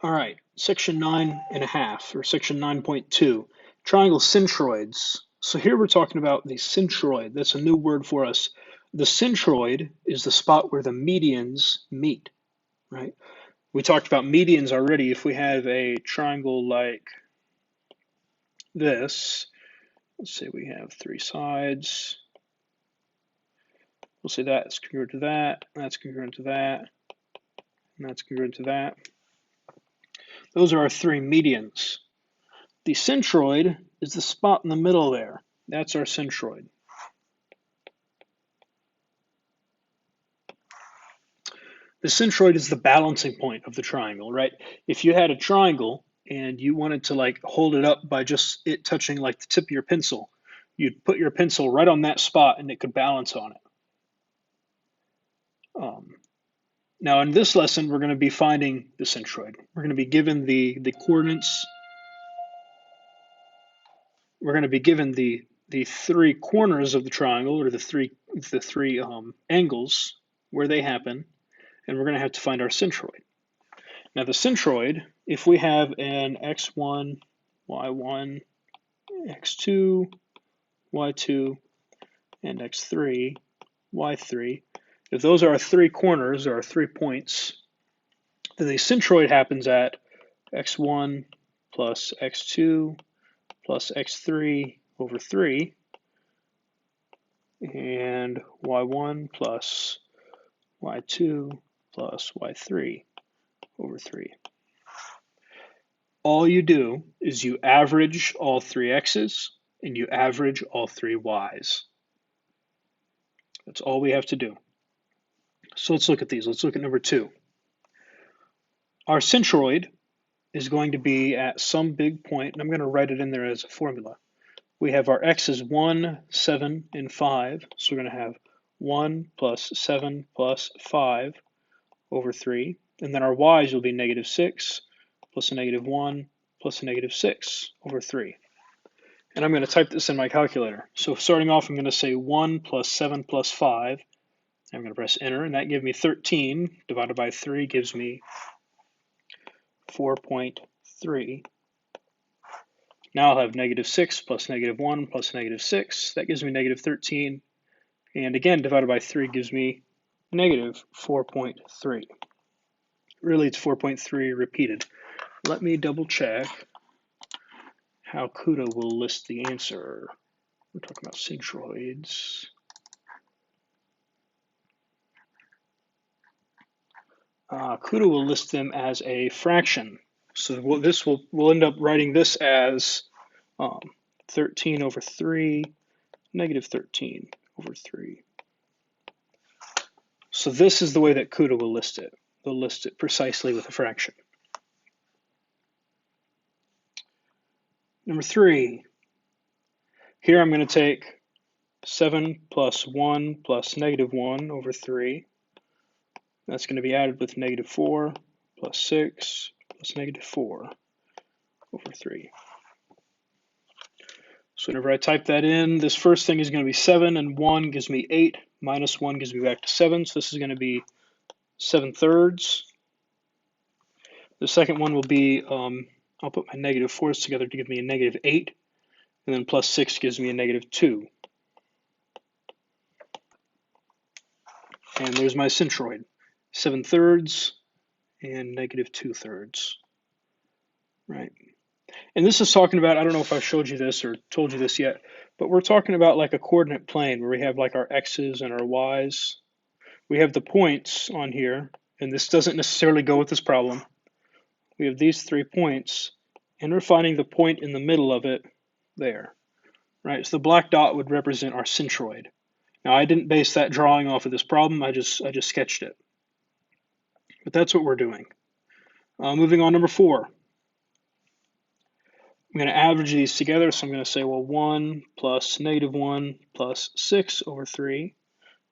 All right, section 9.5 or section 9.2, triangle centroids. So here we're talking about the centroid. That's a new word for us. The centroid is the spot where the medians meet, right? We talked about medians already. If we have a triangle like this, let's say we have three sides. We'll say that's congruent to that, that's congruent to that, and that's congruent to that. Those are our three medians. The centroid is the spot in the middle there. That's our centroid. The centroid is the balancing point of the triangle, right? If you had a triangle and you wanted to like hold it up by just it touching like the tip of your pencil, you'd put your pencil right on that spot and it could balance on it. Now in this lesson, we're going to be finding the centroid. We're going to be given the coordinates. We're going to be given the three corners of the triangle, or the three angles where they happen, and we're going to have to find our centroid. Now the centroid, if we have an x1, y1, x2, y2, and x3, y3, if those are our three corners, or our 3 points, then the centroid happens at x1 plus x2 plus x3 over 3, and y1 plus y2 plus y3 over 3. All you do is you average all three x's and you average all three y's. That's all we have to do. So let's look at these. Let's look at number 2. Our centroid is going to be at some big point, and I'm going to write it in there as a formula. We have our x's 1, 7, and 5, so we're going to have 1 plus 7 plus 5 over 3, and then our y's will be negative 6 plus a negative 1 plus a negative 6 over 3. And I'm going to type this in my calculator. So starting off, I'm going to say 1 plus 7 plus 5. I'm going to press enter, and that gives me 13 divided by 3 gives me 4.3. Now I'll have negative 6 plus negative 1 plus negative 6. That gives me negative 13. And again, divided by 3 gives me negative 4.3. Really, it's 4.3 repeated. Let me double check how CUDA will list the answer. We're talking about centroids. CUDA will list them as a fraction. So we'll end up writing this as 13 over 3, negative 13 over 3. So this is the way that CUDA will list it. They'll list it precisely with a fraction. Number 3. Here I'm going to take 7 plus 1 plus negative 1 over 3. That's going to be added with negative 4 plus 6 plus negative 4 over 3. So whenever I type that in, this first thing is going to be 7, and 1 gives me 8, minus 1 gives me back to 7, so this is going to be 7/3. The second one will be, I'll put my negative 4s together to give me a negative 8, and then plus 6 gives me a negative 2. And there's my centroid, 7/3 and negative 2/3, right? And this is talking about, I don't know if I showed you this or told you this yet, but we're talking about like a coordinate plane where we have like our x's and our y's. We have the points on here, and this doesn't necessarily go with this problem. We have these 3 points, and we're finding the point in the middle of it there, right? So the black dot would represent our centroid. Now I didn't base that drawing off of this problem, I just sketched it. But that's what we're doing. Moving on, number 4. I'm going to average these together, so I'm going to say, well, 1 plus negative 1 plus 6 over 3.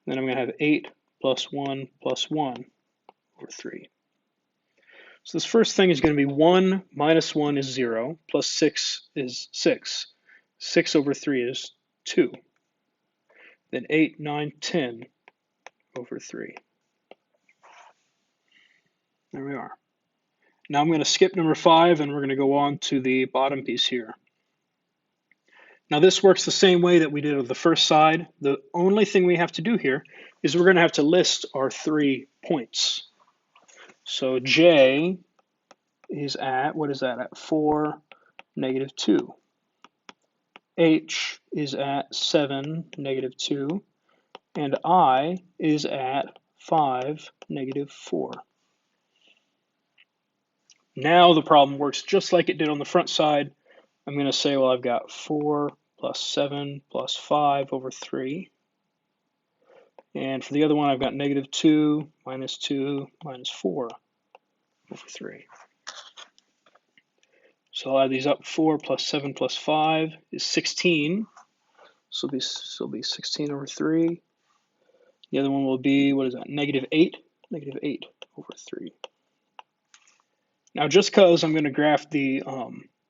Then I'm going to have 8 plus 1 plus 1 over 3. So this first thing is going to be 1 minus 1 is 0, plus 6 is 6. 6 over 3 is 2. Then 8, 9, 10 over 3. There we are. Now I'm going to skip number 5 and we're going to go on to the bottom piece here. Now this works the same way that we did on the first side. The only thing we have to do here is we're going to have to list our 3 points. So J is at, what is that, at 4, -2. H is at 7, -2. And I is at 5, -4. Now the problem works just like it did on the front side. I'm going to say, well, I've got 4 plus 7 plus 5 over 3. And for the other one, I've got -2 minus 2 minus 4 over 3. So I'll add these up. 4 plus 7 plus 5 is 16. So it'll be 16 over 3. The other one will be, what is that, -8? -8 over 3. Now, just because I'm going to graph the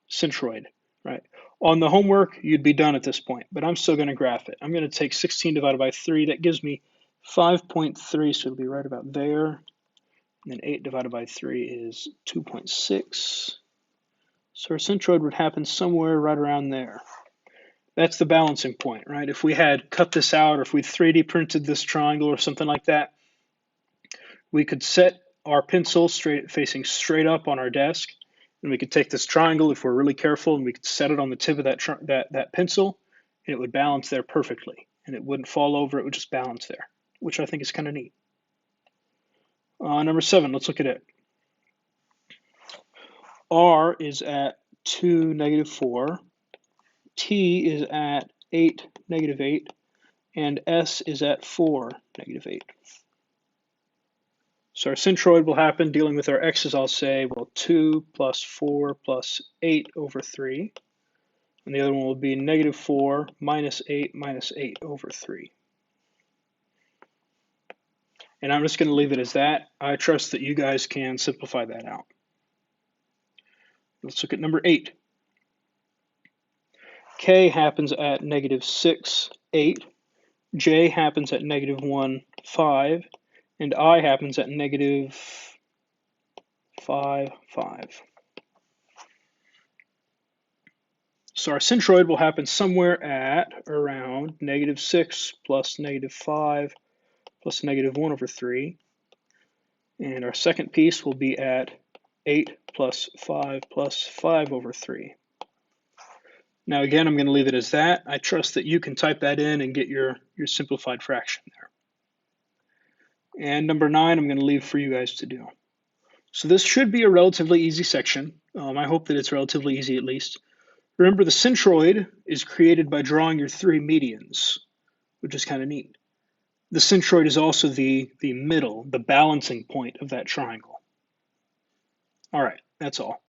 centroid, right? On the homework, you'd be done at this point, but I'm still going to graph it. I'm going to take 16 divided by 3. That gives me 5.3, so it'll be right about there. And then 8 divided by 3 is 2.6. So our centroid would happen somewhere right around there. That's the balancing point, right? If we had cut this out, or if we 3D printed this triangle or something like that, we could set our pencil facing straight up on our desk, and we could take this triangle if we're really careful, and we could set it on the tip of that pencil, and it would balance there perfectly, and it wouldn't fall over. It would just balance there, which I think is kind of neat. Number 7, let's look at it. R is at 2, -4. T is at 8, -8. And S is at 4, -8. So our centroid will happen dealing with our x's. I'll say, well, 2 plus 4 plus 8 over 3. And the other one will be -4 minus 8 minus 8 over 3. And I'm just going to leave it as that. I trust that you guys can simplify that out. Let's look at number 8. K happens at -6, 8. J happens at -1, 5. And I happens at -5, 5. So our centroid will happen somewhere at around -6 plus -5 plus -1 over 3. And our second piece will be at 8 plus 5 plus 5 over 3. Now again, I'm going to leave it as that. I trust that you can type that in and get your simplified fraction there. And number 9, I'm going to leave for you guys to do. So this should be a relatively easy section. I hope that it's relatively easy at least. Remember, the centroid is created by drawing your 3 medians, which is kind of neat. The centroid is also the middle, the balancing point of that triangle. All right, that's all.